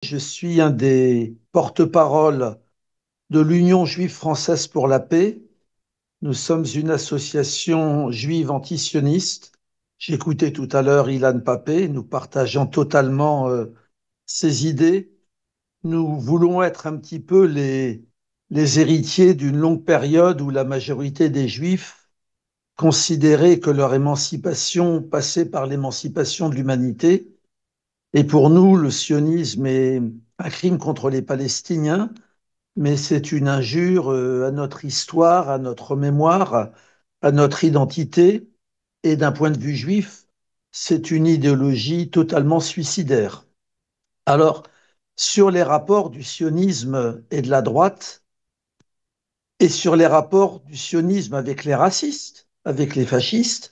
Je suis un des porte-parole de l'Union juive française pour la paix. Nous sommes une association juive antisioniste. J'écoutais tout à l'heure Ilan Pappé. Nous partageons totalement ses idées. Nous voulons être un petit peu les héritiers d'une longue période où la majorité des juifs considéraient que leur émancipation passait par l'émancipation de l'humanité. Et pour nous, le sionisme est un crime contre les Palestiniens, mais c'est une injure à notre histoire, à notre mémoire, à notre identité. Et d'un point de vue juif, c'est une idéologie totalement suicidaire. Alors, sur les rapports du sionisme et de la droite, et sur les rapports du sionisme avec les racistes, avec les fascistes,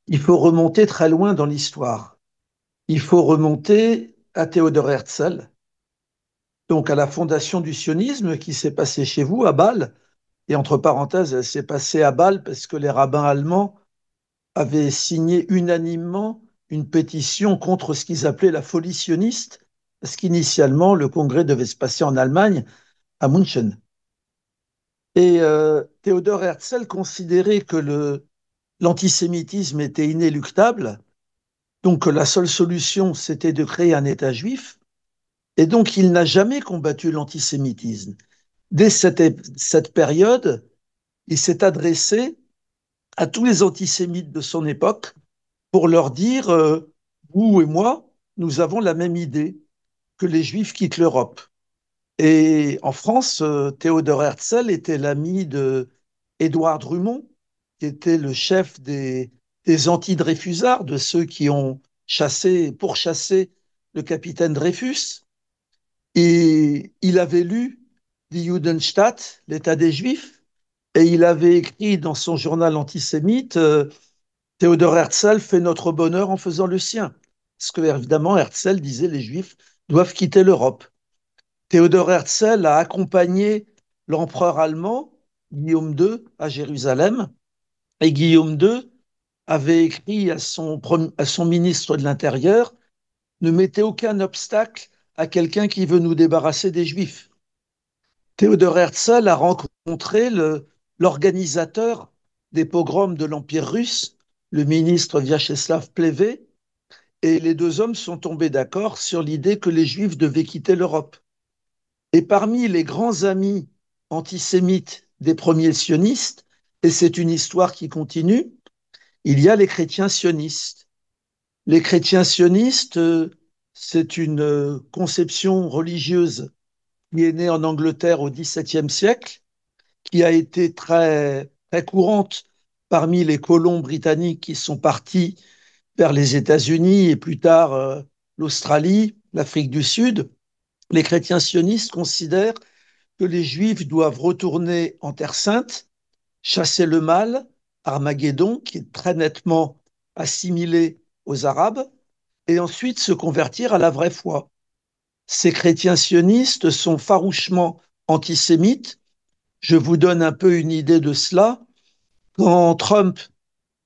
il faut remonter très loin dans l'histoire. Il faut remonter à Théodore Herzl, donc à la fondation du sionisme qui s'est passée chez vous, à Bâle. Et entre parenthèses, elle s'est passée à Bâle parce que les rabbins allemands avaient signé unanimement une pétition contre ce qu'ils appelaient la folie sioniste, parce qu'initialement, le congrès devait se passer en Allemagne, à München. Et Théodore Herzl considérait que l'antisémitisme était inéluctable, donc que la seule solution, c'était de créer un État juif, et donc il n'a jamais combattu l'antisémitisme. Dès cette période, il s'est adressé à tous les antisémites de son époque pour leur dire vous et moi, nous avons la même idée que les Juifs quittent l'Europe. Et en France, Théodore Herzl était l'ami de Édouard Drummond, qui était le chef des anti-Dreyfusards, de ceux qui ont pourchassé le capitaine Dreyfus. Et il avait lu Die Judenstadt, l'État des Juifs, et il avait écrit dans son journal antisémite Théodore Herzl fait notre bonheur en faisant le sien. Parce que, évidemment, Herzl disait les Juifs doivent quitter l'Europe. Théodore Herzl a accompagné l'empereur allemand, Guillaume II, à Jérusalem, et Guillaume II avait écrit à son ministre de l'Intérieur ne mettez aucun obstacle à quelqu'un qui veut nous débarrasser des Juifs. Théodore Herzl a rencontré l'organisateur des pogroms de l'Empire russe, le ministre Vyacheslav Plevey, et les deux hommes sont tombés d'accord sur l'idée que les Juifs devaient quitter l'Europe. Et parmi les grands amis antisémites des premiers sionistes, et c'est une histoire qui continue, il y a les chrétiens sionistes. Les chrétiens sionistes, c'est une conception religieuse qui est née en Angleterre au XVIIe siècle, qui a été très courante parmi les colons britanniques qui sont partis vers les États-Unis et plus tard l'Australie, l'Afrique du Sud. Les chrétiens sionistes considèrent que les Juifs doivent retourner en Terre sainte, chasser le mal, Armageddon, qui est très nettement assimilé aux Arabes, et ensuite se convertir à la vraie foi. Ces chrétiens sionistes sont farouchement antisémites. Je vous donne un peu une idée de cela. Quand Trump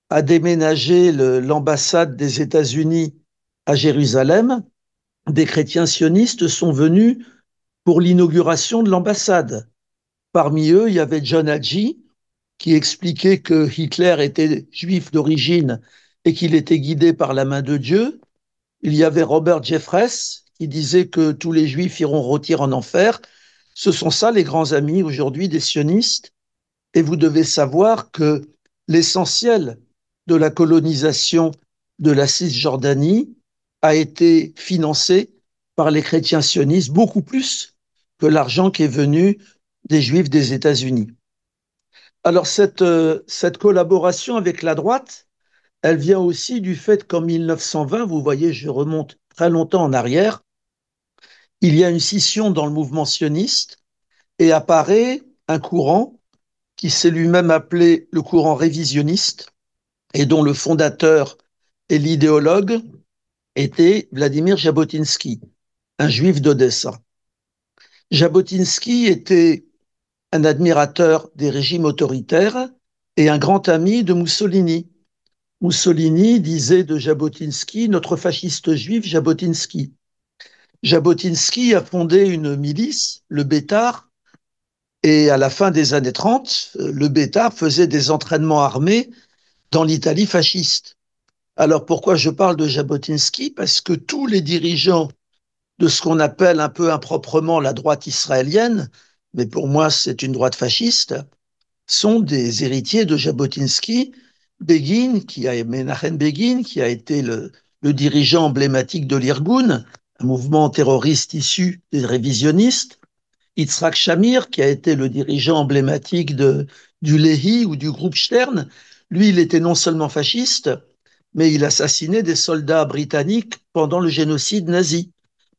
a déménagé l'ambassade des États-Unis à Jérusalem, des chrétiens sionistes sont venus pour l'inauguration de l'ambassade. Parmi eux, il y avait John Hagee, qui expliquait que Hitler était juif d'origine et qu'il était guidé par la main de Dieu. Il y avait Robert Jeffress, qui disait que tous les juifs iront rôtir en enfer. Ce sont ça les grands amis aujourd'hui des sionistes. Et vous devez savoir que l'essentiel de la colonisation de la Cisjordanie a été financé par les chrétiens sionistes, beaucoup plus que l'argent qui est venu des Juifs des États-Unis. Alors cette collaboration avec la droite, elle vient aussi du fait qu'en 1920, vous voyez, je remonte très longtemps en arrière, il y a une scission dans le mouvement sioniste et apparaît un courant qui s'est lui-même appelé le courant révisionniste et dont le fondateur et l'idéologue était Vladimir Jabotinsky, un juif d'Odessa. Jabotinsky était un admirateur des régimes autoritaires et un grand ami de Mussolini. Mussolini disait de Jabotinsky, notre fasciste juif Jabotinsky. Jabotinsky a fondé une milice, le Bétar, et à la fin des années 30, le Bétar faisait des entraînements armés dans l'Italie fasciste. Alors pourquoi je parle de Jabotinsky? Parce que tous les dirigeants de ce qu'on appelle un peu improprement la droite israélienne, mais pour moi c'est une droite fasciste, sont des héritiers de Jabotinsky. Menachem Begin, qui a été le dirigeant emblématique de l'Irgun, un mouvement terroriste issu des révisionnistes. Yitzhak Shamir, qui a été le dirigeant emblématique du Lehi ou du groupe Stern. Lui, il était non seulement fasciste, mais il assassinait des soldats britanniques pendant le génocide nazi.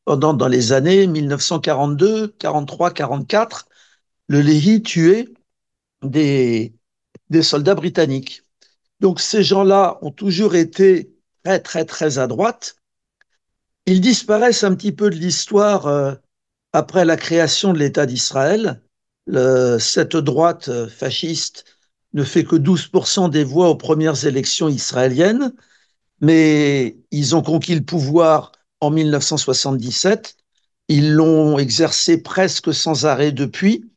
Dans les années 1942, 43, 44, le Lehi tuait des, des soldats britanniques. Donc ces gens-là ont toujours été très, très, très à droite. Ils disparaissent un petit peu de l'histoire après la création de l'État d'Israël. Cette droite fasciste ne fait que 12% des voix aux premières élections israéliennes, mais ils ont conquis le pouvoir en 1977. Ils l'ont exercé presque sans arrêt depuis.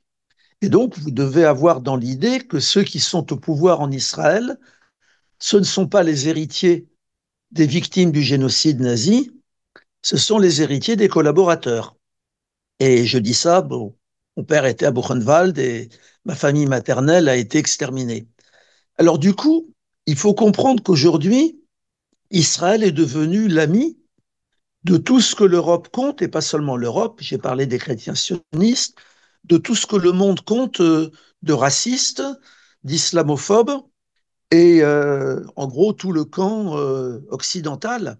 Et donc, vous devez avoir dans l'idée que ceux qui sont au pouvoir en Israël, ce ne sont pas les héritiers des victimes du génocide nazi, ce sont les héritiers des collaborateurs. Et je dis ça, bon, mon père était à Buchenwald et ma famille maternelle a été exterminée. Alors du coup, il faut comprendre qu'aujourd'hui, Israël est devenu l'ami de tout ce que l'Europe compte, et pas seulement l'Europe, j'ai parlé des chrétiens sionistes, de tout ce que le monde compte de racistes, d'islamophobes, et en gros tout le camp occidental.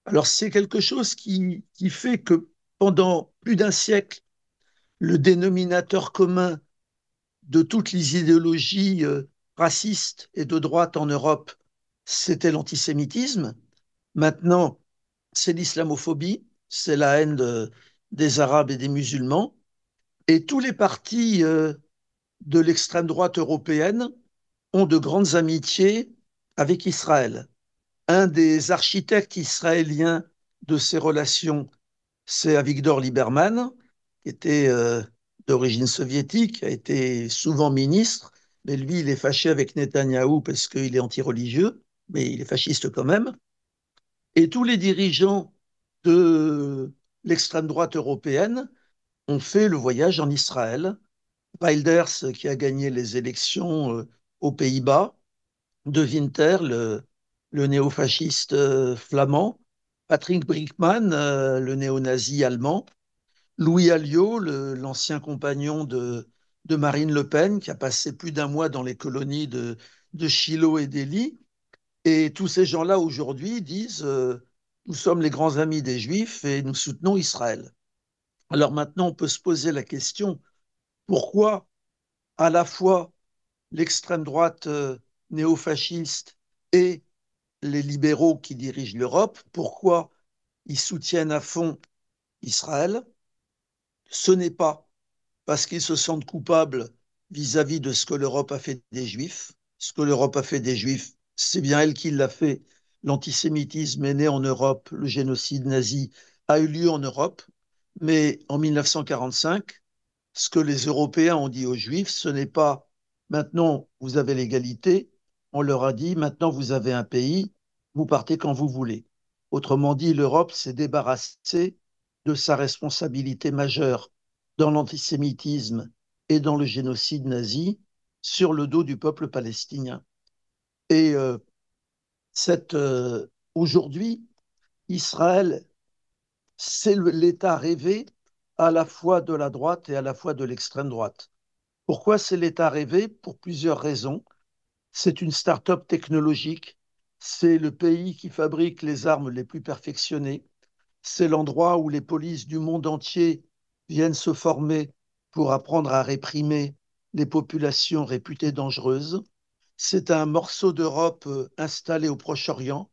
Alors c'est quelque chose qui fait que pendant plus d'un siècle, le dénominateur commun de toutes les idéologies racistes et de droite en Europe, c'était l'antisémitisme. Maintenant, c'est l'islamophobie, c'est la haine des Arabes et des musulmans. Et tous les partis de l'extrême droite européenne ont de grandes amitiés avec Israël. Un des architectes israéliens de ces relations, c'est Avigdor Lieberman, qui était d'origine soviétique, qui a été souvent ministre, mais lui, il est fâché avec Netanyahou parce qu'il est anti-religieux, mais il est fasciste quand même. Et tous les dirigeants de l'extrême droite européenne ont fait le voyage en Israël. Wilders, qui a gagné les élections aux Pays-Bas, De Winter, le néofasciste flamand, Patrick Brinkmann, le néo-nazi allemand, Louis Alliot, l'ancien compagnon de Marine Le Pen, qui a passé plus d'un mois dans les colonies de Shiloh et d'Élie. Et tous ces gens-là aujourd'hui disent nous sommes les grands amis des Juifs et nous soutenons Israël. Alors maintenant, on peut se poser la question pourquoi à la fois l'extrême droite néofasciste et les libéraux qui dirigent l'Europe, pourquoi ils soutiennent à fond Israël? Ce n'est pas parce qu'ils se sentent coupables vis-à-vis de ce que l'Europe a fait des Juifs. Ce que l'Europe a fait des Juifs, c'est bien elle qui l'a fait. L'antisémitisme est né en Europe, le génocide nazi a eu lieu en Europe, mais en 1945, ce que les Européens ont dit aux Juifs, ce n'est pas maintenant vous avez l'égalité, on leur a dit maintenant vous avez un pays, vous partez quand vous voulez. Autrement dit, l'Europe s'est débarrassée de sa responsabilité majeure dans l'antisémitisme et dans le génocide nazi sur le dos du peuple palestinien. Et aujourd'hui, Israël, c'est l'État rêvé à la fois de la droite et à la fois de l'extrême droite. Pourquoi c'est l'État rêvé? Pour plusieurs raisons. C'est une start-up technologique, c'est le pays qui fabrique les armes les plus perfectionnées, c'est l'endroit où les polices du monde entier viennent se former pour apprendre à réprimer les populations réputées dangereuses. C'est un morceau d'Europe installé au Proche-Orient.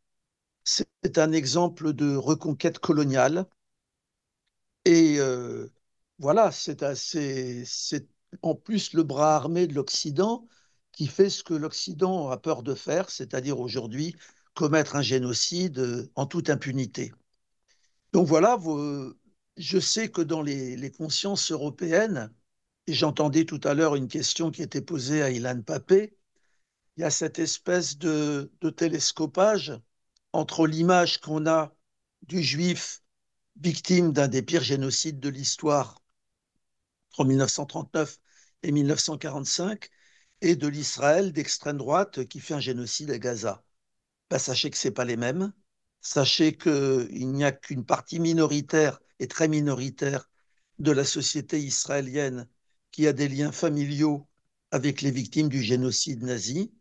C'est un exemple de reconquête coloniale. Et voilà, c'est en plus le bras armé de l'Occident qui fait ce que l'Occident a peur de faire, c'est-à-dire aujourd'hui commettre un génocide en toute impunité. Donc voilà, je sais que dans les consciences européennes, et j'entendais tout à l'heure une question qui était posée à Ilan Pappé, il y a cette espèce de télescopage entre l'image qu'on a du juif victime d'un des pires génocides de l'histoire entre 1939 et 1945 et de l'Israël d'extrême droite qui fait un génocide à Gaza. Ben, sachez que ce n'est pas les mêmes. Sachez qu'il n'y a qu'une partie minoritaire et très minoritaire de la société israélienne qui a des liens familiaux avec les victimes du génocide nazi.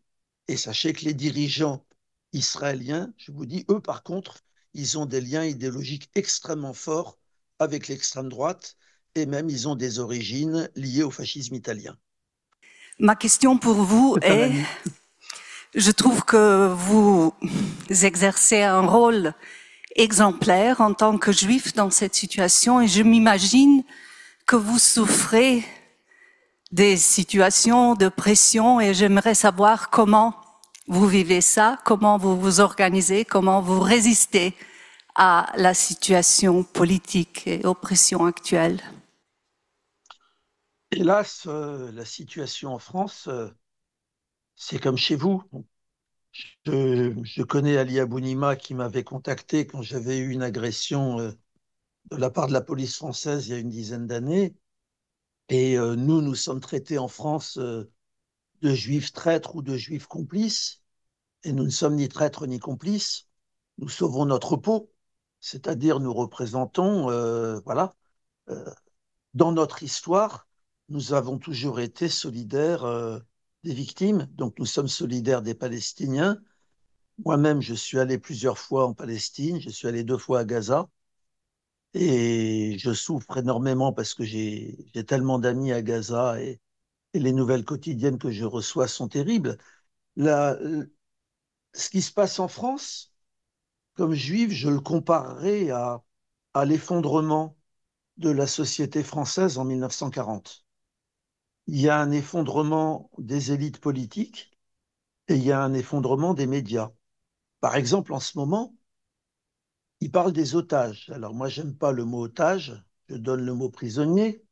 Et sachez que les dirigeants israéliens, je vous dis, eux par contre, ils ont des liens idéologiques extrêmement forts avec l'extrême droite et même ils ont des origines liées au fascisme italien. Ma question pour vous C'est un est, ami. je trouve que vous exercez un rôle exemplaire en tant que juif dans cette situation et je m'imagine que vous souffrez des situations de pression et j'aimerais savoir comment vous vivez ça, comment vous vous organisez, comment vous résistez à la situation politique et aux pressions actuelles. Hélas, la situation en France, c'est comme chez vous. Je connais Ali Abounima qui m'avait contacté quand j'avais eu une agression de la part de la police française il y a une dizaine d'années. Et nous, nous sommes traités en France de juifs traîtres ou de juifs complices. Et nous ne sommes ni traîtres ni complices. Nous sauvons notre peau, c'est-à-dire nous représentons, voilà, euh, dans notre histoire, nous avons toujours été solidaires des victimes. Donc nous sommes solidaires des Palestiniens. Moi-même, je suis allé plusieurs fois en Palestine, je suis allé 2 fois à Gaza et je souffre énormément parce que j'ai tellement d'amis à Gaza et les nouvelles quotidiennes que je reçois sont terribles. La, ce qui se passe en France, comme juif, je le comparerais à l'effondrement de la société française en 1940. Il y a un effondrement des élites politiques et il y a un effondrement des médias. Par exemple, en ce moment, il parle des otages. Alors moi, j'aime pas le mot otage, je donne le mot prisonnier,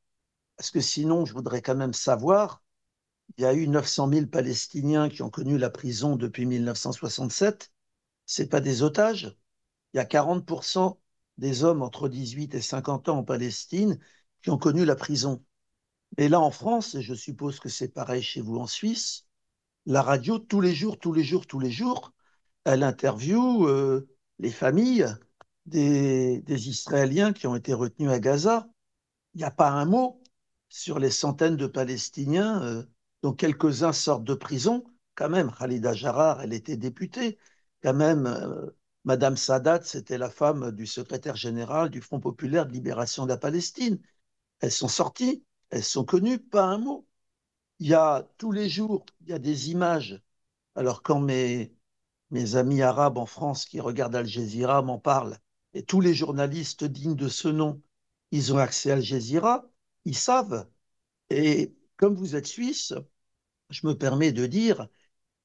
parce que sinon, je voudrais quand même savoir, il y a eu 900 000 Palestiniens qui ont connu la prison depuis 1967, c'est pas des otages. Il y a 40% des hommes entre 18 et 50 ans en Palestine qui ont connu la prison. Et là, en France, et je suppose que c'est pareil chez vous en Suisse, la radio, tous les jours, tous les jours, tous les jours, elle interviewe les familles des Israéliens qui ont été retenus à Gaza. Il n'y a pas un mot sur les centaines de Palestiniens dont quelques-uns sortent de prison. Quand même, Khalida Jarrar, elle était députée. Quand même, Madame Sadat, c'était la femme du secrétaire général du Front populaire de libération de la Palestine. Elles sont sorties, elles sont connues, pas un mot. Il y a tous les jours, il y a des images. Alors quand mes amis arabes en France qui regardent Al Jazeera m'en parlent, et tous les journalistes dignes de ce nom, ils ont accès à Al Jazeera, ils savent. Et comme vous êtes suisse, je me permets de dire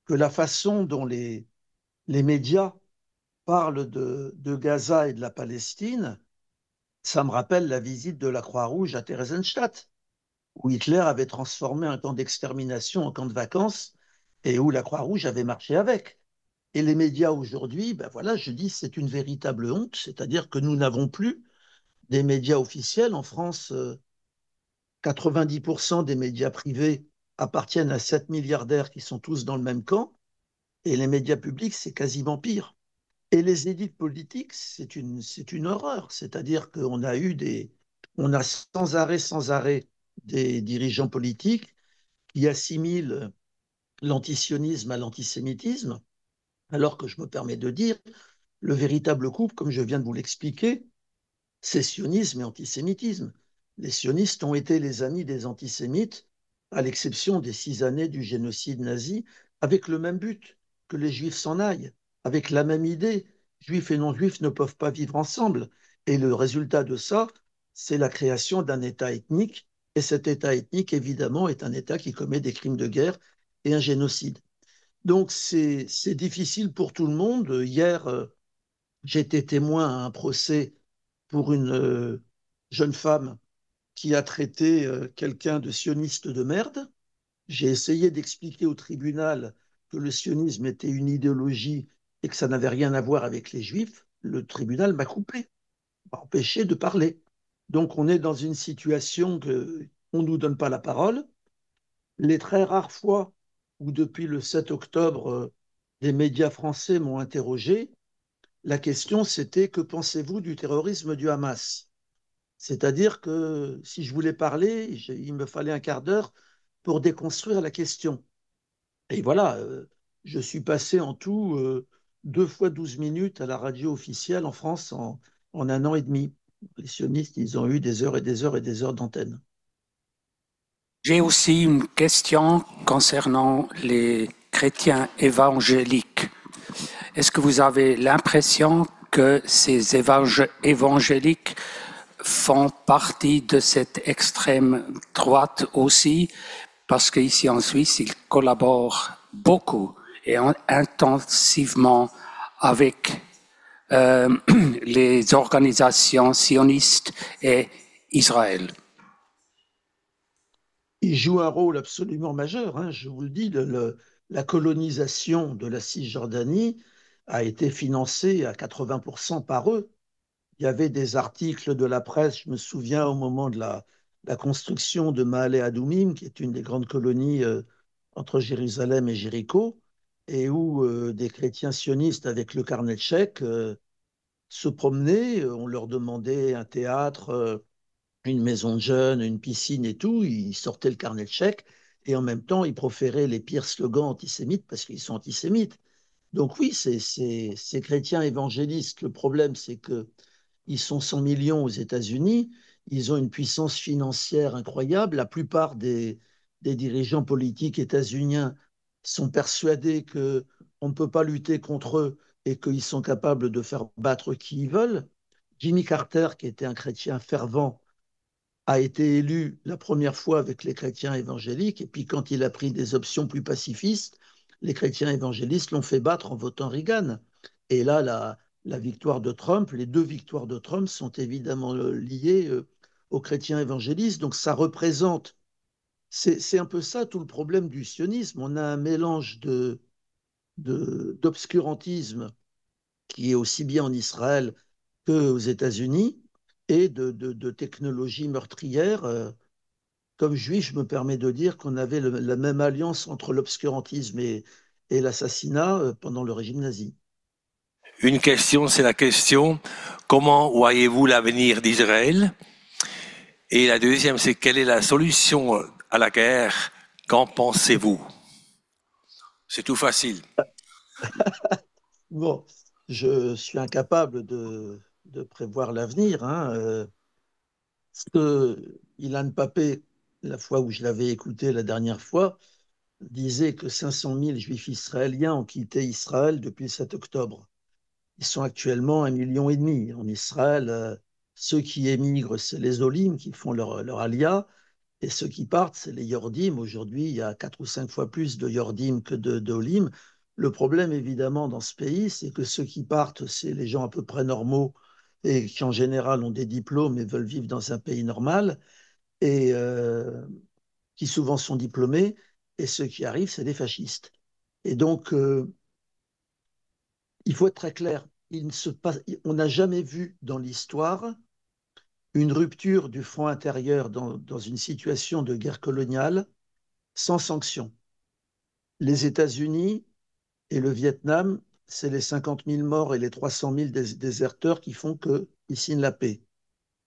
que la façon dont les médias parlent de Gaza et de la Palestine, ça me rappelle la visite de la Croix-Rouge à Theresienstadt, où Hitler avait transformé un camp d'extermination en camp de vacances et où la Croix-Rouge avait marché avec. Et les médias aujourd'hui, ben voilà, je dis c'est une véritable honte, c'est-à-dire que nous n'avons plus des médias officiels. En France, 90% des médias privés appartiennent à 7 milliardaires qui sont tous dans le même camp, et les médias publics, c'est quasiment pire. Et les élites politiques, c'est une horreur, c'est-à-dire qu'on a eu on a sans arrêt des dirigeants politiques qui assimilent l'antisionisme à l'antisémitisme, alors que je me permets de dire, le véritable couple, comme je viens de vous l'expliquer, c'est sionisme et antisémitisme. Les sionistes ont été les amis des antisémites, à l'exception des 6 années du génocide nazi, avec le même but, que les juifs s'en aillent, avec la même idée. Juifs et non-juifs ne peuvent pas vivre ensemble. Et le résultat de ça, c'est la création d'un État ethnique. Et cet État ethnique, évidemment, est un État qui commet des crimes de guerre et un génocide. Donc c'est difficile pour tout le monde. Hier, j'ai été témoin à un procès pour jeune femme qui a traité quelqu'un de sioniste de merde. J'ai essayé d'expliquer au tribunal que le sionisme était une idéologie et que ça n'avait rien à voir avec les juifs. Le tribunal m'a coupé, m'a empêché de parler. Donc on est dans une situation que on ne nous donne pas la parole. Les très rares fois où depuis le 7 octobre, des médias français m'ont interrogé, la question c'était que pensez-vous du terrorisme du Hamas? C'est-à-dire que si je voulais parler, il me fallait un quart d'heure pour déconstruire la question. Et voilà, je suis passé en tout 2 fois 12 minutes à la radio officielle en France en un an et demi. Les sionistes, ils ont eu des heures et des heures et des heures d'antenne. J'ai aussi une question concernant les chrétiens évangéliques. Est-ce que vous avez l'impression que ces évangéliques font partie de cette extrême droite aussi? Parce qu'ici en Suisse, ils collaborent beaucoup et intensivement avec les organisations sionistes et Israël. Ils jouent un rôle absolument majeur, hein, je vous le dis. La colonisation de la Cisjordanie a été financée à 80% par eux. Il y avait des articles de la presse, je me souviens, au moment de la construction de Maale Adumim, qui est une des grandes colonies entre Jérusalem et Jéricho, et où des chrétiens sionistes avec le carnet de chèques se promenaient. On leur demandait un théâtre, une maison de jeunes, une piscine et tout. Ils sortaient le carnet de chèques et en même temps, ils proféraient les pires slogans antisémites parce qu'ils sont antisémites. Donc oui, ces chrétiens évangélistes, le problème, c'est que ils sont 100 millions aux États-Unis, ils ont une puissance financière incroyable. La plupart des dirigeants politiques états-uniens sont persuadés qu'on ne peut pas lutter contre eux et qu'ils sont capables de faire battre qui ils veulent. Jimmy Carter, qui était un chrétien fervent, a été élu la première fois avec les chrétiens évangéliques, et puis quand il a pris des options plus pacifistes, les chrétiens évangélistes l'ont fait battre en votant Reagan. Et là, la victoire de Trump, les deux victoires de Trump sont évidemment liées aux chrétiens évangélistes. Donc ça représente, c'est un peu ça tout le problème du sionisme. On a un mélange d'obscurantisme qui est aussi bien en Israël qu'aux États-Unis et de technologies meurtrières. Comme juif, je me permets de dire qu'on avait la même alliance entre l'obscurantisme et l'assassinat pendant le régime nazi. Une question, c'est la question, comment voyez-vous l'avenir d'Israël? Et la deuxième, c'est quelle est la solution à la guerre? Qu'en pensez-vous? C'est tout facile. Bon, je suis incapable de prévoir l'avenir. Hein. Ilan Pappé, la fois où je l'avais écouté la dernière fois, disait que 500 000 juifs israéliens ont quitté Israël depuis le 7 octobre. Ils sont actuellement 1,5 million en Israël. Ceux qui émigrent, c'est les Olim qui font leur alia, et ceux qui partent, c'est les Yordim. Aujourd'hui, il y a 4 ou 5 fois plus de Yordim que d'Olim. Le problème, évidemment, dans ce pays, c'est que ceux qui partent, c'est les gens à peu près normaux et qui, en général, ont des diplômes et veulent vivre dans un pays normal, et qui souvent sont diplômés, et ceux qui arrivent, c'est des fascistes. Et donc, il faut être très clair. On n'a jamais vu dans l'histoire une rupture du front intérieur dans une situation de guerre coloniale sans sanction. Les États-Unis et le Vietnam, c'est les 50 000 morts et les 300 000 déserteurs qui font qu'ils signent la paix.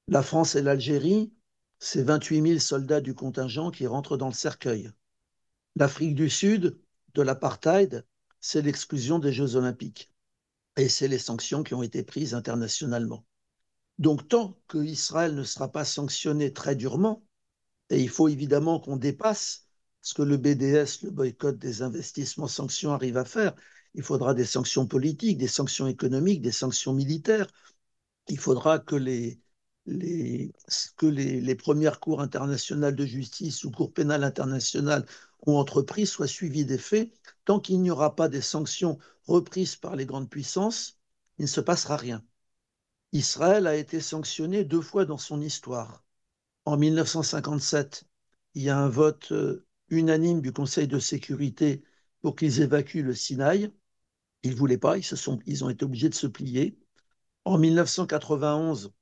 La France et l'Algérie, c'est 28 000 soldats du contingent qui rentrent dans le cercueil. L'Afrique du Sud, de l'apartheid, c'est l'exclusion des Jeux olympiques. Et c'est les sanctions qui ont été prises internationalement. Donc, tant qu'Israël ne sera pas sanctionné très durement, et il faut évidemment qu'on dépasse ce que le BDS, le boycott des investissements sanctions, arrive à faire. Il faudra des sanctions politiques, des sanctions économiques, des sanctions militaires. Il faudra que les premières cours internationales de justice ou cours pénales internationales ont entrepris soient suivies des faits. Tant qu'il n'y aura pas des sanctions reprises par les grandes puissances, il ne se passera rien. Israël a été sanctionné 2 fois dans son histoire. En 1957, il y a un vote unanime du Conseil de sécurité pour qu'ils évacuent le Sinaï. Ils ne voulaient pas, ils ont été obligés de se plier. En 1991,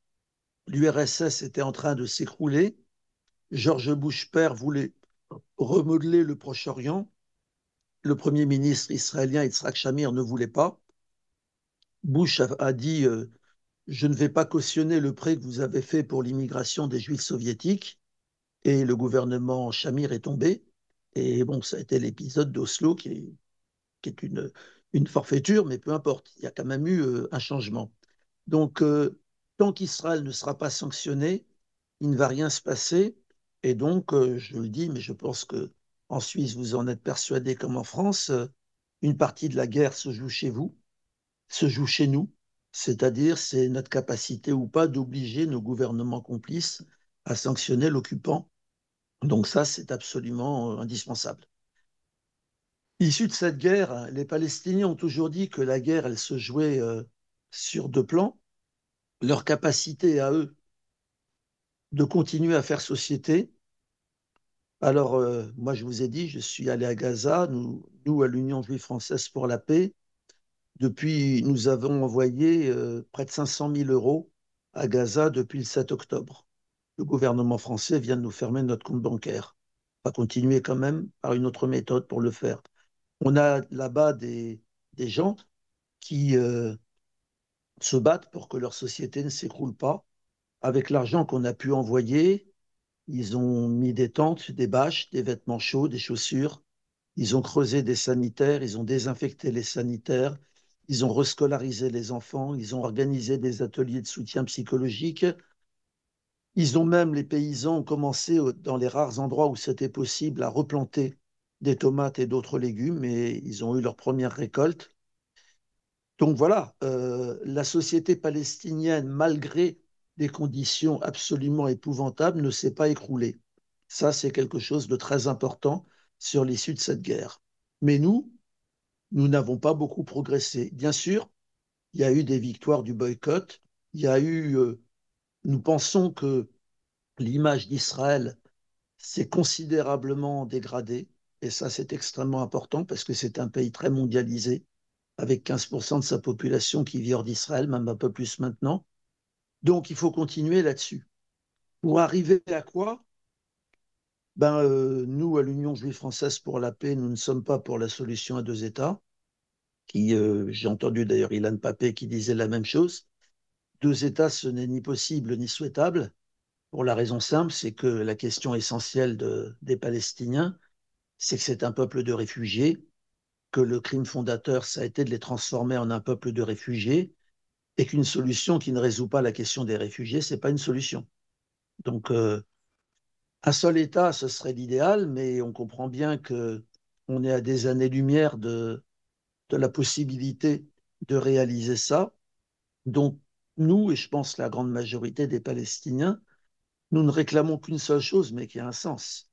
l'URSS était en train de s'écrouler. George Bush père voulait remodeler le Proche-Orient. Le premier ministre israélien Yitzhak Shamir ne voulait pas. Bush a dit je ne vais pas cautionner le prêt que vous avez fait pour l'immigration des Juifs soviétiques. Et le gouvernement Shamir est tombé. Et bon, ça a été l'épisode d'Oslo qui est une forfaiture, mais peu importe, il y a quand même eu un changement. Donc, tant qu'Israël ne sera pas sanctionné, il ne va rien se passer. Et donc, je le dis, mais je pense que en Suisse, vous en êtes persuadé comme en France, une partie de la guerre se joue chez vous, se joue chez nous. C'est-à-dire, c'est notre capacité ou pas d'obliger nos gouvernements complices à sanctionner l'occupant. Donc ça, c'est absolument indispensable. Issu de cette guerre, les Palestiniens ont toujours dit que la guerre, elle se jouait sur 2 plans. Leur capacité à eux de continuer à faire société. Alors, moi, je vous ai dit, je suis allé à Gaza, nous à l'Union juive française pour la paix. Depuis, nous avons envoyé près de 500 000 euros à Gaza depuis le 7 octobre. Le gouvernement français vient de nous fermer notre compte bancaire. On va continuer quand même par une autre méthode pour le faire. On a là-bas des gens qui se battent pour que leur société ne s'écroule pas. Avec l'argent qu'on a pu envoyer, ils ont mis des tentes, des bâches, des vêtements chauds, des chaussures. Ils ont creusé des sanitaires, ils ont désinfecté les sanitaires, ils ont rescolarisé les enfants, ils ont organisé des ateliers de soutien psychologique. Ils ont même, les paysans, ont commencé dans les rares endroits où c'était possible à replanter des tomates et d'autres légumes et ils ont eu leur première récolte. Donc voilà, la société palestinienne, malgré des conditions absolument épouvantables, ne s'est pas écroulée. Ça, c'est quelque chose de très important sur l'issue de cette guerre. Mais nous n'avons pas beaucoup progressé. Bien sûr, il y a eu des victoires du boycott. Il y a eu, nous pensons que l'image d'Israël s'est considérablement dégradée. Et ça, c'est extrêmement important parce que c'est un pays très mondialisé avec 15% de sa population qui vit hors d'Israël, même un peu plus maintenant. Donc, il faut continuer là-dessus. Pour arriver à quoi? Nous, à l'Union juive française pour la paix, nous ne sommes pas pour la solution à 2 États, qui, j'ai entendu d'ailleurs Ilan Pappé qui disait la même chose. 2 États, ce n'est ni possible ni souhaitable, pour la raison simple, c'est que la question essentielle des Palestiniens, c'est que c'est un peuple de réfugiés, que le crime fondateur, ça a été de les transformer en un peuple de réfugiés, et qu'une solution qui ne résout pas la question des réfugiés, c'est pas une solution. Donc, un seul État, ce serait l'idéal, mais on comprend bien que on est à des années-lumière de la possibilité de réaliser ça. Donc, nous, et je pense la grande majorité des Palestiniens, nous ne réclamons qu'une seule chose, mais qui a un sens,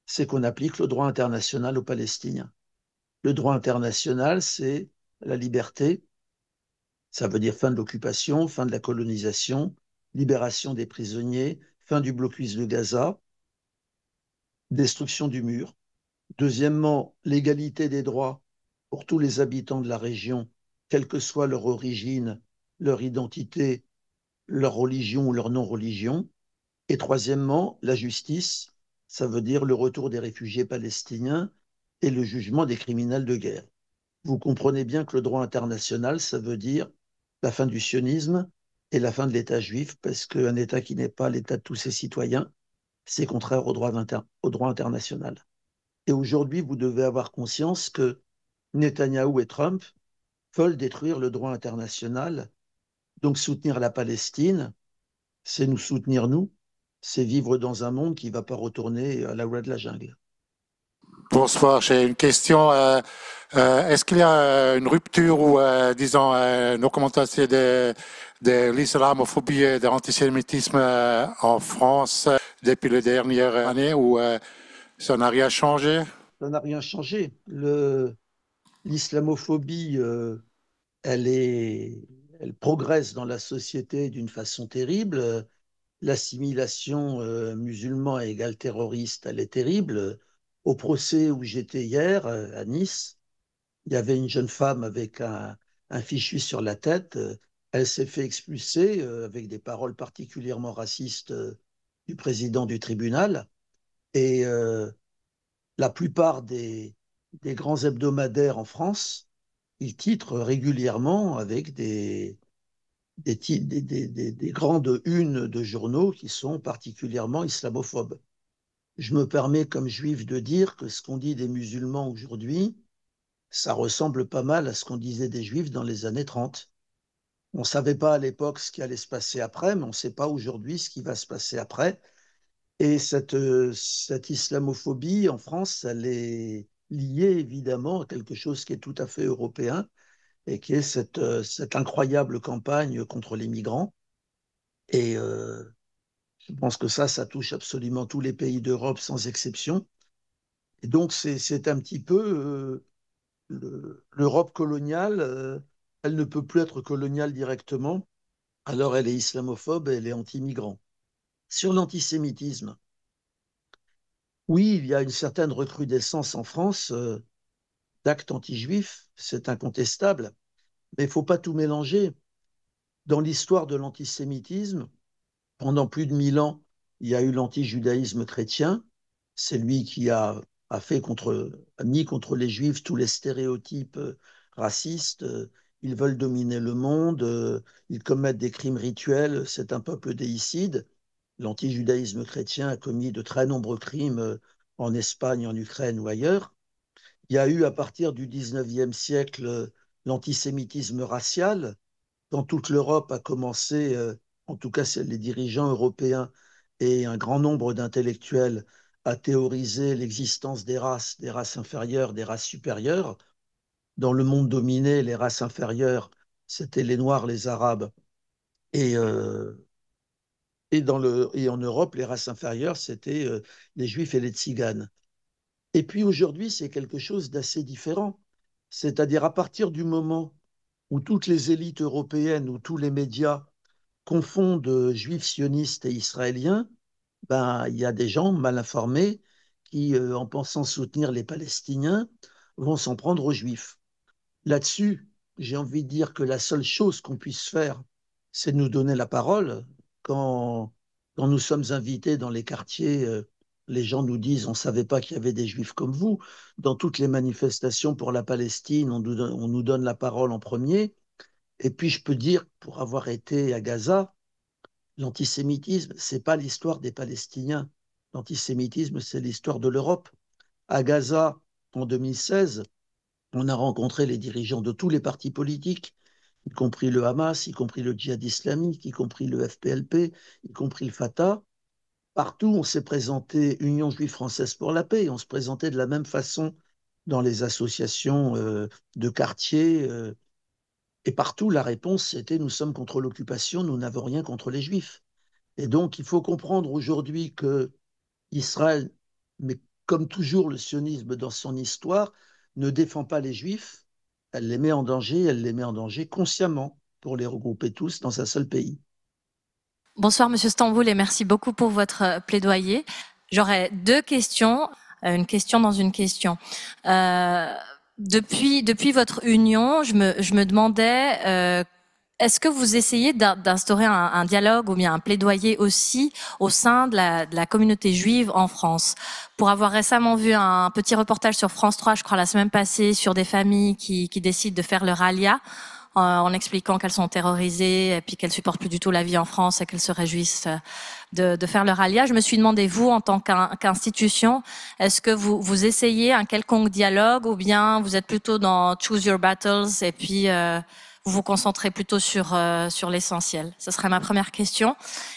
c'est qu'on applique le droit international aux Palestiniens. Le droit international, c'est la liberté, ça veut dire fin de l'occupation, fin de la colonisation, libération des prisonniers, fin du blocus de Gaza, destruction du mur. Deuxièmement, l'égalité des droits pour tous les habitants de la région, quelle que soit leur origine, leur identité, leur religion ou leur non-religion. Et troisièmement, la justice, ça veut dire le retour des réfugiés palestiniens et le jugement des criminels de guerre. Vous comprenez bien que le droit international, ça veut dire la fin du sionisme et la fin de l'État juif, parce qu'un État qui n'est pas l'État de tous ses citoyens, c'est contraire au droit international. Et aujourd'hui, vous devez avoir conscience que Netanyahou et Trump veulent détruire le droit international. Donc soutenir la Palestine, c'est nous soutenir nous, c'est vivre dans un monde qui ne va pas retourner à la loi de la jungle. Bonsoir, j'ai une question. Est-ce qu'il y a une rupture ou, disons, une augmentation de l'islamophobie et de l'antisémitisme en France depuis les dernières années ou ça n'a rien changé? Ça n'a rien changé. L'islamophobie, elle est, elle progresse dans la société d'une façon terrible. L'assimilation musulman égale terroriste, elle est terrible. Au procès où j'étais hier à Nice, il y avait une jeune femme avec un fichu sur la tête. Elle s'est fait expulser avec des paroles particulièrement racistes du président du tribunal. Et la plupart des grands hebdomadaires en France, ils titrent régulièrement avec des grandes unes de journaux qui sont particulièrement islamophobes. Je me permets, comme juif, de dire que ce qu'on dit des musulmans aujourd'hui, ça ressemble pas mal à ce qu'on disait des juifs dans les années 30. On ne savait pas à l'époque ce qui allait se passer après, mais on ne sait pas aujourd'hui ce qui va se passer après. Et cette islamophobie en France, elle est liée évidemment à quelque chose qui est tout à fait européen et qui est cette incroyable campagne contre les migrants. Et je pense que ça touche absolument tous les pays d'Europe sans exception. Et donc, c'est un petit peu l'Europe coloniale, elle ne peut plus être coloniale directement, alors elle est islamophobe et elle est anti-migrant. Sur l'antisémitisme, oui, il y a une certaine recrudescence en France d'actes anti-juifs, c'est incontestable, mais il ne faut pas tout mélanger. Dans l'histoire de l'antisémitisme, pendant plus de 1000 ans, il y a eu l'antijudaïsme chrétien. C'est lui qui a mis contre les juifs tous les stéréotypes racistes. Ils veulent dominer le monde, ils commettent des crimes rituels, c'est un peuple déicide. L'antijudaïsme chrétien a commis de très nombreux crimes en Espagne, en Ukraine ou ailleurs. Il y a eu à partir du 19e siècle l'antisémitisme racial, quand toute l'Europe a commencé, en tout cas les dirigeants européens et un grand nombre d'intellectuels, à théoriser l'existence des races inférieures, des races supérieures. Dans le monde dominé, les races inférieures, c'était les Noirs, les Arabes, et, et en Europe, les races inférieures, c'était les Juifs et les Tziganes. Et puis aujourd'hui, c'est quelque chose d'assez différent. C'est-à-dire à partir du moment où toutes les élites européennes, où tous les médias confondent juifs sionistes et israéliens, ben, il y a des gens mal informés qui, en pensant soutenir les Palestiniens, vont s'en prendre aux juifs. Là-dessus, j'ai envie de dire que la seule chose qu'on puisse faire, c'est de nous donner la parole. Quand nous sommes invités dans les quartiers, les gens nous disent on ne savait pas qu'il y avait des juifs comme vous. Dans toutes les manifestations pour la Palestine, on nous donne la parole en premier. Et puis je peux dire, pour avoir été à Gaza, l'antisémitisme, ce n'est pas l'histoire des Palestiniens. L'antisémitisme, c'est l'histoire de l'Europe. À Gaza, en 2016, on a rencontré les dirigeants de tous les partis politiques, y compris le Hamas, y compris le djihad islamique, y compris le FPLP, y compris le Fatah. Partout, on s'est présenté Union juive française pour la paix. On se présentait de la même façon dans les associations de quartier. Et partout, la réponse, c'était nous sommes contre l'occupation, nous n'avons rien contre les juifs. Et donc, il faut comprendre aujourd'hui que Israël, mais comme toujours le sionisme dans son histoire, ne défend pas les juifs, elle les met en danger consciemment pour les regrouper tous dans un seul pays. Bonsoir Monsieur Stamboul et merci beaucoup pour votre plaidoyer. J'aurais deux questions, une question dans une question. Depuis votre union, je me demandais, est-ce que vous essayez d'instaurer un dialogue ou bien un plaidoyer aussi au sein de la communauté juive en France? Pour avoir récemment vu un petit reportage sur France 3, je crois la semaine passée, sur des familles qui décident de faire leur alia, en expliquant qu'elles sont terrorisées et puis qu'elles supportent plus du tout la vie en France et qu'elles se réjouissent de faire leur alia. Je me suis demandé, vous, en tant qu'institution, est-ce que vous essayez un quelconque dialogue ou bien vous êtes plutôt dans choose your battles et puis vous vous concentrez plutôt sur l'essentiel? Ce serait ma première question.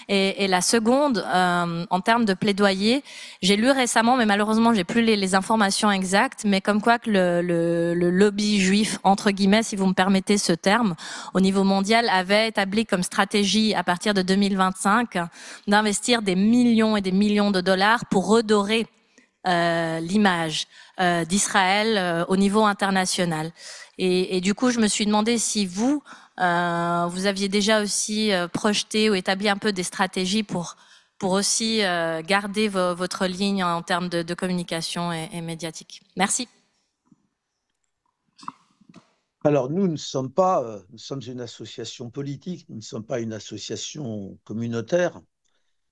Et la seconde, en termes de plaidoyer, j'ai lu récemment, mais malheureusement j'ai plus les informations exactes, mais comme quoi que le lobby juif, entre guillemets, si vous me permettez ce terme, au niveau mondial, avait établi comme stratégie à partir de 2025 d'investir des millions et des millions de dollars pour redorer l'image d'Israël au niveau international. Et du coup, je me suis demandé si vous, Vous aviez déjà aussi projeté ou établi un peu des stratégies pour aussi garder votre ligne en termes de communication et médiatique. Merci. Alors, nous sommes une association politique, nous ne sommes pas une association communautaire.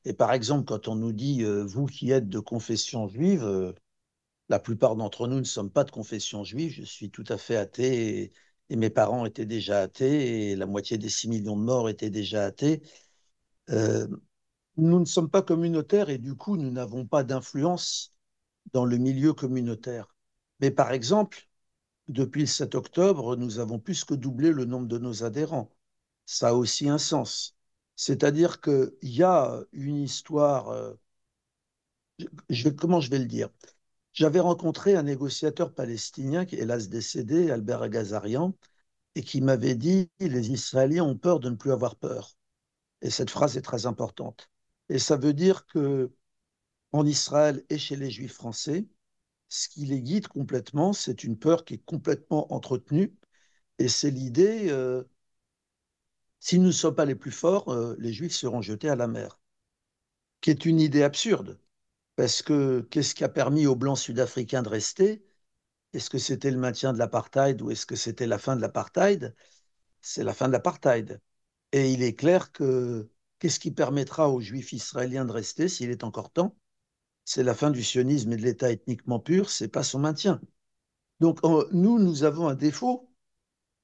Et par exemple, quand on nous dit, vous qui êtes de confession juive, la plupart d'entre nous ne sommes pas de confession juive. Je suis tout à fait athée et mes parents étaient déjà athées et la moitié des 6 millions de morts étaient déjà athées. Euh, nous ne sommes pas communautaires et du coup, nous n'avons pas d'influence dans le milieu communautaire. Mais par exemple, depuis le 7 octobre, nous avons plus que doublé le nombre de nos adhérents. Ça a aussi un sens. C'est-à-dire qu'il y a une histoire, comment je vais le dire? J'avais rencontré un négociateur palestinien qui est hélas décédé, Albert Agazarian, et qui m'avait dit les Israéliens ont peur de ne plus avoir peur. Et cette phrase est très importante. Et ça veut dire que en Israël et chez les Juifs français, ce qui les guide complètement, c'est une peur qui est complètement entretenue. Et c'est l'idée, si nous ne sommes pas les plus forts, les Juifs seront jetés à la mer, qui est une idée absurde. Parce que qu'est-ce qui a permis aux Blancs sud-africains de rester? Est-ce que c'était le maintien de l'apartheid ou est-ce que c'était la fin de l'apartheid? C'est la fin de l'apartheid. Et il est clair que qu'est-ce qui permettra aux Juifs israéliens de rester s'il est encore temps? C'est la fin du sionisme et de l'État ethniquement pur, c'est pas son maintien. Donc nous avons un défaut,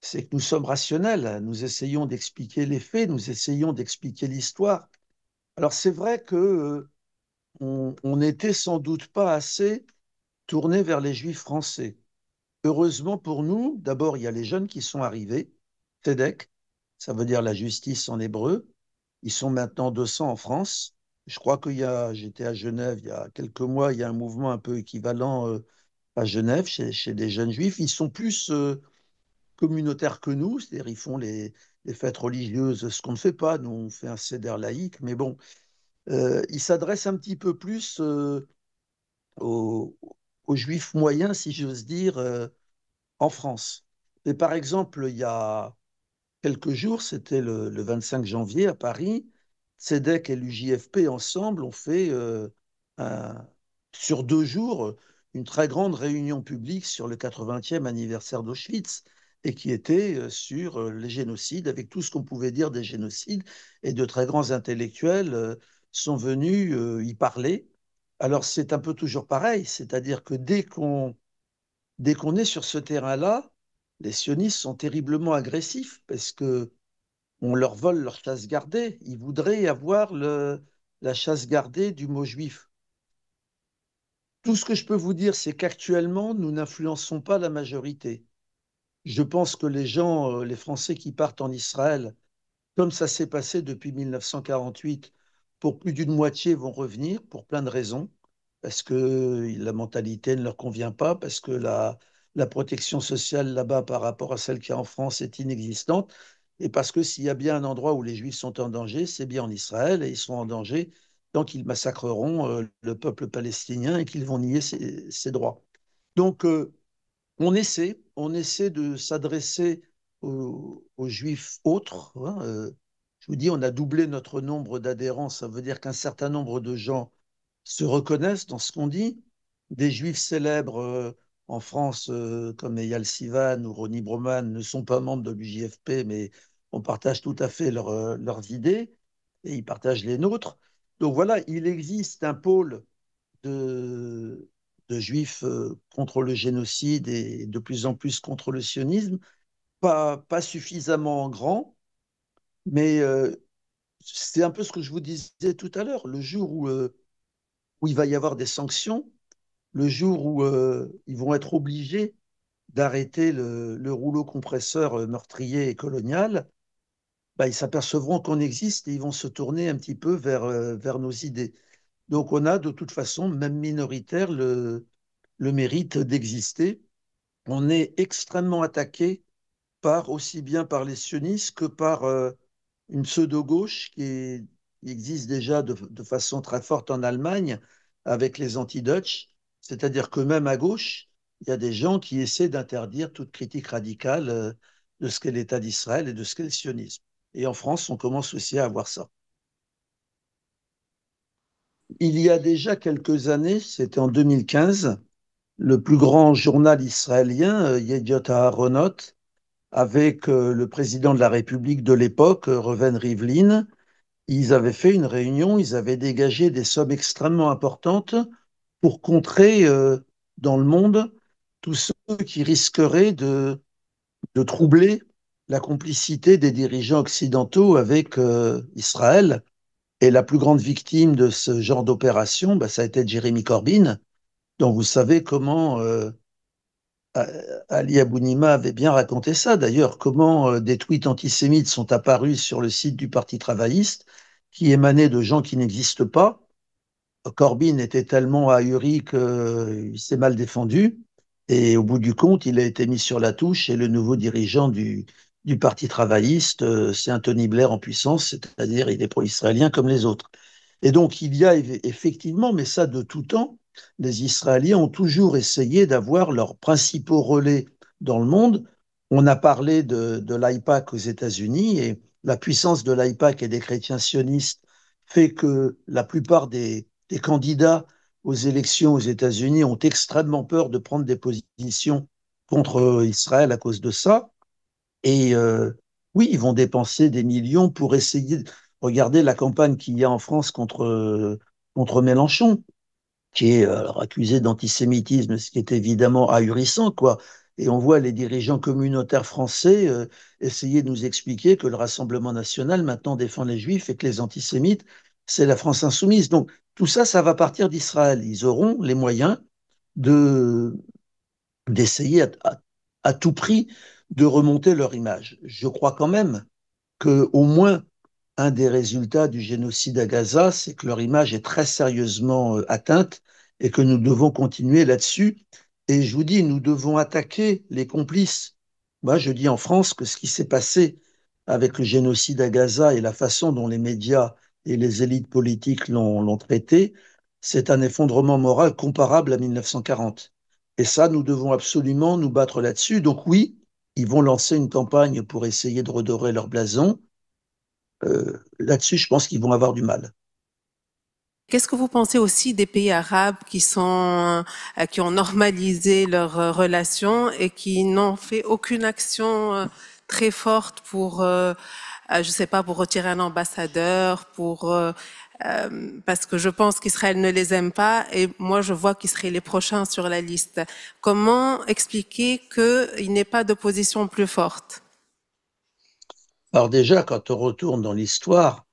c'est que nous sommes rationnels, nous essayons d'expliquer les faits, nous essayons d'expliquer l'histoire. Alors c'est vrai que on n'était sans doute pas assez tourné vers les Juifs français. Heureusement pour nous, d'abord, il y a les jeunes qui sont arrivés, TEDEC, ça veut dire la justice en hébreu. Ils sont maintenant 200 en France. Je crois j'étais à Genève il y a quelques mois, il y a un mouvement un peu équivalent à Genève chez des jeunes juifs. Ils sont plus communautaires que nous, c'est-à-dire ils font les fêtes religieuses, ce qu'on ne fait pas. Nous, on fait un seder laïque, mais bon, ils s'adressent un petit peu plus aux, aux juifs moyens, si j'ose dire, en France. Et par exemple, il y a quelques jours, c'était le 25 janvier à Paris, CEDEC et l'UJFP ensemble ont fait un- sur 2 jours une très grande réunion publique sur le 80e anniversaire d'Auschwitz et qui était sur les génocides, avec tout ce qu'on pouvait dire des génocides, et de très grands intellectuels sont venus y parler. Alors c'est un peu toujours pareil, c'est-à-dire que dès qu'on est sur ce terrain-là, les sionistes sont terriblement agressifs parce que on leur vole leur chasse gardée. Ils voudraient avoir la chasse gardée du mot juif. Tout ce que je peux vous dire, c'est qu'actuellement, nous n'influençons pas la majorité. Je pense que les gens, les Français qui partent en Israël, comme ça s'est passé depuis 1948, pour plus d'une moitié vont revenir pour plein de raisons, parce que la mentalité ne leur convient pas, parce que la protection sociale là-bas par rapport à celle qu'il y a en France est inexistante, et parce que s'il y a bien un endroit où les Juifs sont en danger, c'est bien en Israël, et ils sont en danger tant qu'ils massacreront le peuple palestinien et qu'ils vont nier ses droits. Donc, on essaie de s'adresser aux Juifs autres. Hein, je vous dis, on a doublé notre nombre d'adhérents. Ça veut dire qu'un certain nombre de gens se reconnaissent dans ce qu'on dit. Des Juifs célèbres en France, comme Eyal Sivan ou Ronnie Broman, ne sont pas membres de l'UJFP, mais on partage tout à fait leurs idées et ils partagent les nôtres. Donc voilà, il existe un pôle de, de juifs contre le génocide et de plus en plus contre le sionisme, pas suffisamment grand, mais c'est un peu ce que je vous disais tout à l'heure. Le jour où il va y avoir des sanctions, le jour où ils vont être obligés d'arrêter le rouleau compresseur meurtrier et colonial, bah, ils s'apercevront qu'on existe et ils vont se tourner un petit peu vers nos idées. Donc on a de toute façon, même minoritaire, le mérite d'exister. On est extrêmement attaqué aussi bien par les sionistes que par une pseudo-gauche qui existe déjà de façon très forte en Allemagne avec les anti-Dutch. C'est-à-dire que même à gauche, il y a des gens qui essaient d'interdire toute critique radicale de ce qu'est l'État d'Israël et de ce qu'est le sionisme. Et en France, on commence aussi à avoir ça. Il y a déjà quelques années, c'était en 2015, le plus grand journal israélien, Yediot Aharonot, avec le président de la République de l'époque, Reuven Rivlin, ils avaient fait une réunion, ils avaient dégagé des sommes extrêmement importantes pour contrer dans le monde tous ceux qui risqueraient de troubler la complicité des dirigeants occidentaux avec Israël. Et la plus grande victime de ce genre d'opération, bah, ça a été Jeremy Corbyn. Donc vous savez comment Ali Abounima avait bien raconté ça, d'ailleurs, comment des tweets antisémites sont apparus sur le site du Parti travailliste qui émanaient de gens qui n'existent pas. Corbyn était tellement ahuri qu'il s'est mal défendu. Et au bout du compte, il a été mis sur la touche et le nouveau dirigeant du Parti travailliste, c'est un Tony Blair en puissance, c'est-à-dire il est pro-israélien comme les autres. Et donc il y a effectivement, mais ça de tout temps, les Israéliens ont toujours essayé d'avoir leurs principaux relais dans le monde. On a parlé de l'AIPAC aux États-Unis et la puissance de l'AIPAC et des chrétiens sionistes fait que la plupart des candidats aux élections aux États-Unis ont extrêmement peur de prendre des positions contre Israël à cause de ça. Et oui, ils vont dépenser des millions pour essayer de regarder la campagne qu'il y a en France contre Mélenchon, qui est alors, accusé d'antisémitisme, ce qui est évidemment ahurissant, quoi. Et on voit les dirigeants communautaires français essayer de nous expliquer que le Rassemblement national maintenant défend les juifs et que les antisémites, c'est la France insoumise. Donc tout ça, ça va partir d'Israël. Ils auront les moyens de d'essayer à tout prix de remonter leur image. Je crois quand même que au moins un des résultats du génocide à Gaza, c'est que leur image est très sérieusement atteinte et que nous devons continuer là-dessus. Et je vous dis, nous devons attaquer les complices. Moi, je dis en France que ce qui s'est passé avec le génocide à Gaza et la façon dont les médias et les élites politiques l'ont traité, c'est un effondrement moral comparable à 1940. Et ça, nous devons absolument nous battre là-dessus. Donc oui, ils vont lancer une campagne pour essayer de redorer leur blason. Là-dessus, je pense qu'ils vont avoir du mal. Qu'est-ce que vous pensez aussi des pays arabes qui ont normalisé leurs relations et qui n'ont fait aucune action très forte pour, je sais pas, pour retirer un ambassadeur, parce que je pense qu'Israël ne les aime pas et moi je vois qu'ils seraient les prochains sur la liste. Comment expliquer qu'il n'y ait pas de position plus forte? Alors déjà, quand on retourne dans l'histoire,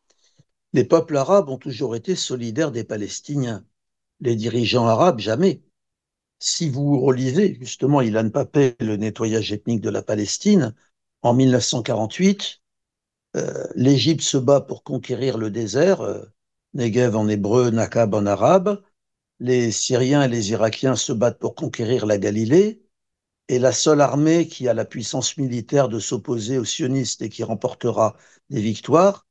les peuples arabes ont toujours été solidaires des Palestiniens. Les dirigeants arabes, jamais. Si vous relisez justement Ilan Pappé, le nettoyage ethnique de la Palestine, en 1948, l'Égypte se bat pour conquérir le désert, Negev en hébreu, Nakab en arabe. Les Syriens et les Irakiens se battent pour conquérir la Galilée. Et la seule armée qui a la puissance militaire de s'opposer aux sionistes et qui remportera des victoires,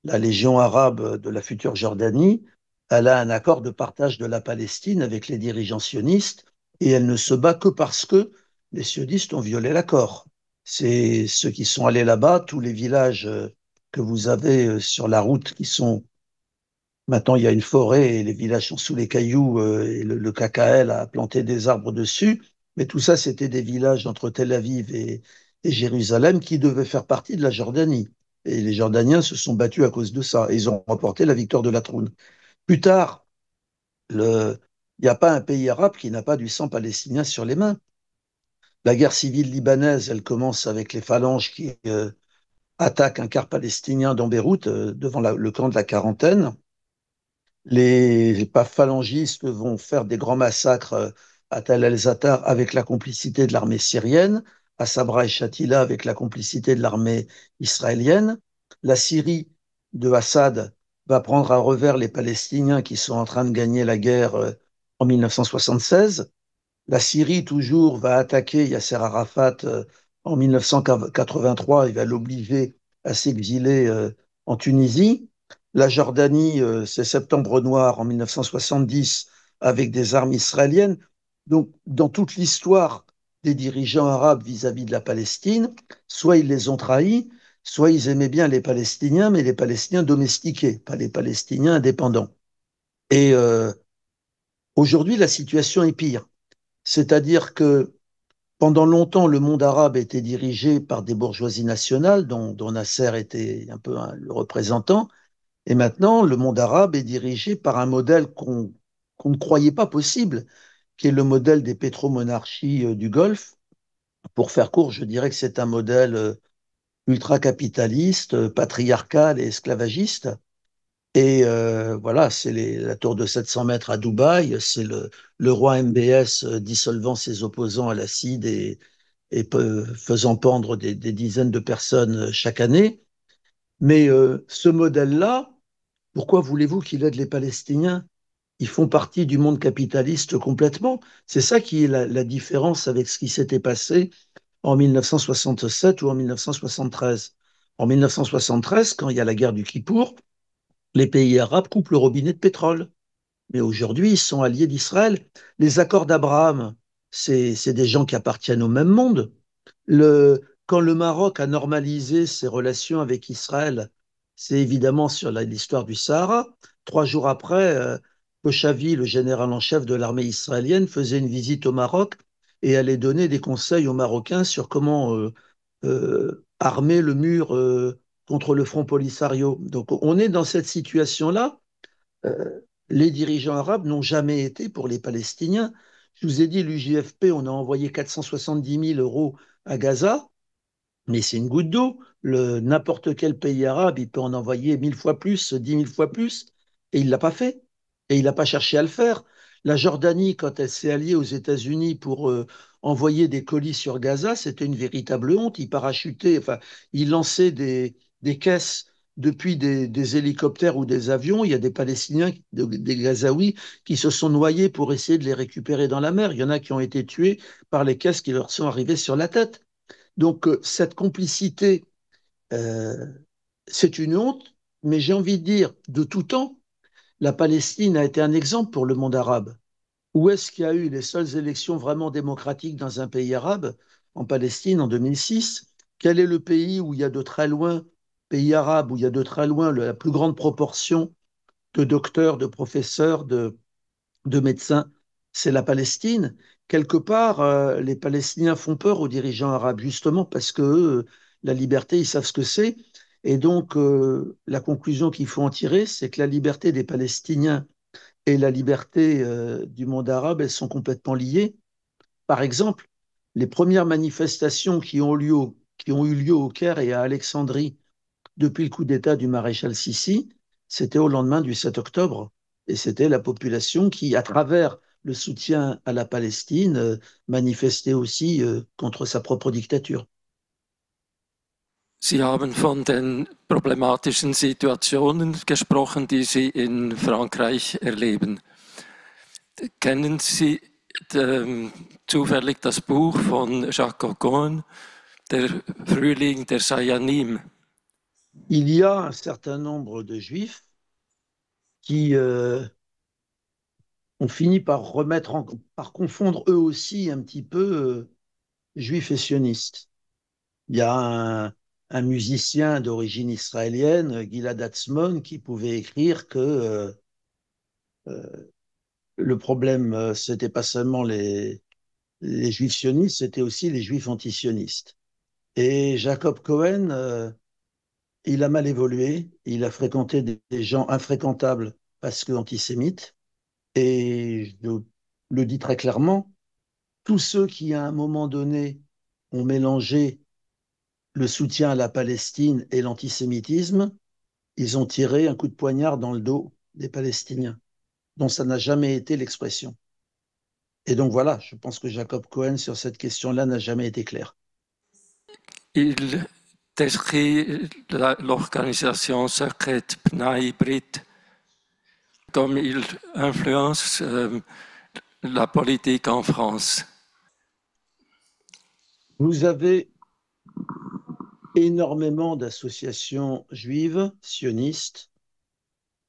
la Légion arabe de la future Jordanie, elle a un accord de partage de la Palestine avec les dirigeants sionistes et elle ne se bat que parce que les sionistes ont violé l'accord. C'est ceux qui sont allés là-bas, tous les villages que vous avez sur la route qui sont... Maintenant, il y a une forêt et les villages sont sous les cailloux et le KKL a planté des arbres dessus. Mais tout ça, c'était des villages entre Tel Aviv et Jérusalem qui devaient faire partie de la Jordanie. Et les Jordaniens se sont battus à cause de ça. Et ils ont remporté la victoire de la Troune. Plus tard, il n'y a pas un pays arabe qui n'a pas du sang palestinien sur les mains. La guerre civile libanaise, elle commence avec les phalanges qui attaquent un quart palestinien dans Beyrouth, devant le camp de la Quarantaine. Les phalangistes vont faire des grands massacres à Tal el-Zatar avec la complicité de l'armée syrienne, à Sabra et Shatila avec la complicité de l'armée israélienne. La Syrie de Assad va prendre à revers les Palestiniens qui sont en train de gagner la guerre en 1976. La Syrie, toujours, va attaquer Yasser Arafat en 1983 et va l'obliger à s'exiler en Tunisie. La Jordanie, c'est Septembre Noir en 1970 avec des armes israéliennes. Donc, dans toute l'histoire des dirigeants arabes vis-à-vis de la Palestine. Soit ils les ont trahis, soit ils aimaient bien les Palestiniens, mais les Palestiniens domestiqués, pas les Palestiniens indépendants. Et aujourd'hui, la situation est pire. C'est-à-dire que pendant longtemps, le monde arabe était dirigé par des bourgeoisies nationales, dont Nasser était un peu le représentant. Et maintenant, le monde arabe est dirigé par un modèle qu'on ne croyait pas possible, qui est le modèle des pétromonarchies du Golfe. Pour faire court, je dirais que c'est un modèle ultra-capitaliste, patriarcal et esclavagiste. Et voilà, c'est la tour de 700 mètres à Dubaï, c'est le roi MBS dissolvant ses opposants à l'acide et faisant pendre des dizaines de personnes chaque année. Mais ce modèle-là, pourquoi voulez-vous qu'il aide les Palestiniens? Ils font partie du monde capitaliste complètement. C'est ça qui est la différence avec ce qui s'était passé en 1967 ou en 1973. En 1973, quand il y a la guerre du Kippour, les pays arabes coupent le robinet de pétrole. Mais aujourd'hui, ils sont alliés d'Israël. Les accords d'Abraham, c'est des gens qui appartiennent au même monde. Quand le Maroc a normalisé ses relations avec Israël, c'est évidemment sur l'histoire du Sahara. 3 jours après, Kochavi, le général en chef de l'armée israélienne, faisait une visite au Maroc et allait donner des conseils aux Marocains sur comment armer le mur contre le Front Polisario. Donc on est dans cette situation-là. Les dirigeants arabes n'ont jamais été pour les Palestiniens. Je vous ai dit, l'UJFP, on a envoyé 470 000 euros à Gaza, mais c'est une goutte d'eau. N'importe quel pays arabe, il peut en envoyer 1000 fois plus, 10 000 fois plus, et il ne l'a pas fait. Et il n'a pas cherché à le faire. La Jordanie, quand elle s'est alliée aux États-Unis pour envoyer des colis sur Gaza, c'était une véritable honte. Ils parachutaient, enfin, ils lançaient des caisses depuis des hélicoptères ou des avions. Il y a des Palestiniens, des Gazaouis, qui se sont noyés pour essayer de les récupérer dans la mer. Il y en a qui ont été tués par les caisses qui leur sont arrivées sur la tête. Donc, cette complicité, euh, c'est une honte, mais j'ai envie de dire, de tout temps, la Palestine a été un exemple pour le monde arabe. Où est-ce qu'il y a eu les seules élections vraiment démocratiques dans un pays arabe? En Palestine, en 2006. Quel est le pays où il y a de très loin, pays arabe, où il y a de très loin la plus grande proportion de docteurs, de professeurs, de médecins? C'est la Palestine. Quelque part, les Palestiniens font peur aux dirigeants arabes, justement parce que la liberté, ils savent ce que c'est. Et donc, la conclusion qu'il faut en tirer, c'est que la liberté des Palestiniens et la liberté du monde arabe, elles sont complètement liées. Par exemple, les premières manifestations qui ont eu lieu au Caire et à Alexandrie depuis le coup d'État du maréchal Sissi, c'était au lendemain du 7 octobre. Et c'était la population qui, à travers le soutien à la Palestine, manifestait aussi contre sa propre dictature. Sie haben von den problematischen Situationen gesprochen, die Sie in Frankreich erleben. Kennen Sie zufällig das Buch von Jacques Cohen, Der Frühling der Sayanim? Il y a un certain nombre de juifs qui ont fini par par confondre eux aussi un petit peu juifs et sionistes. Il y a un musicien d'origine israélienne, Gilad Atzmon, qui pouvait écrire que le problème, c'était pas seulement les juifs sionistes, c'était aussi les juifs antisionistes. Et Jacob Cohen, il a mal évolué, il a fréquenté des gens infréquentables parce que antisémites. Et je le dis très clairement, tous ceux qui, à un moment donné, ont mélangé le soutien à la Palestine et l'antisémitisme, ils ont tiré un coup de poignard dans le dos des Palestiniens, dont ça n'a jamais été l'expression. Et donc voilà, je pense que Jacob Cohen, sur cette question-là, n'a jamais été clair. Il décrit l'organisation secrète Pnai Brit comme il influence la politique en France. Vous avez énormément d'associations juives, sionistes,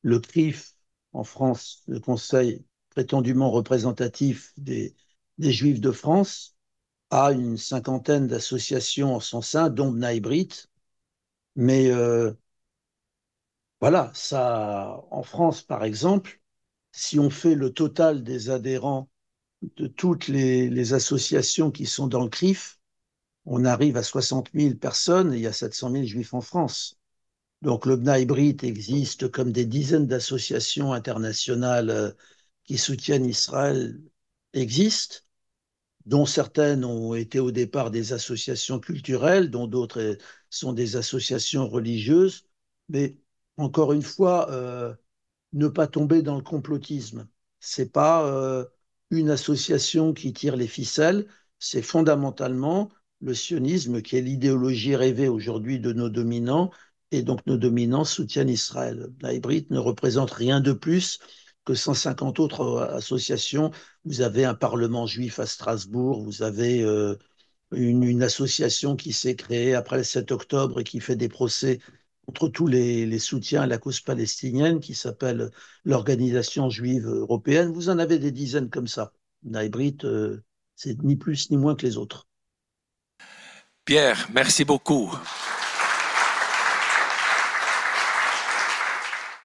le CRIF en France, le Conseil prétendument représentatif des Juifs de France, a une cinquantaine d'associations en son sein, dont B'nai B'rith. Mais voilà, ça, en France, par exemple, si on fait le total des adhérents de toutes les associations qui sont dans le CRIF, on arrive à 60 000 personnes et il y a 700 000 juifs en France. Donc le B'nai B'rith existe comme des dizaines d'associations internationales qui soutiennent Israël existent, dont certaines ont été au départ des associations culturelles, dont d'autres sont des associations religieuses. Mais encore une fois, ne pas tomber dans le complotisme. C'est pas une association qui tire les ficelles, c'est fondamentalement le sionisme qui est l'idéologie rêvée aujourd'hui de nos dominants, et donc nos dominants soutiennent Israël. B'nai B'rith ne représente rien de plus que 150 autres associations. Vous avez un parlement juif à Strasbourg, vous avez une association qui s'est créée après le 7 octobre et qui fait des procès contre tous les soutiens à la cause palestinienne, qui s'appelle l'Organisation juive européenne. Vous en avez des dizaines comme ça. B'nai B'rith, c'est ni plus ni moins que les autres. Pierre, merci beaucoup.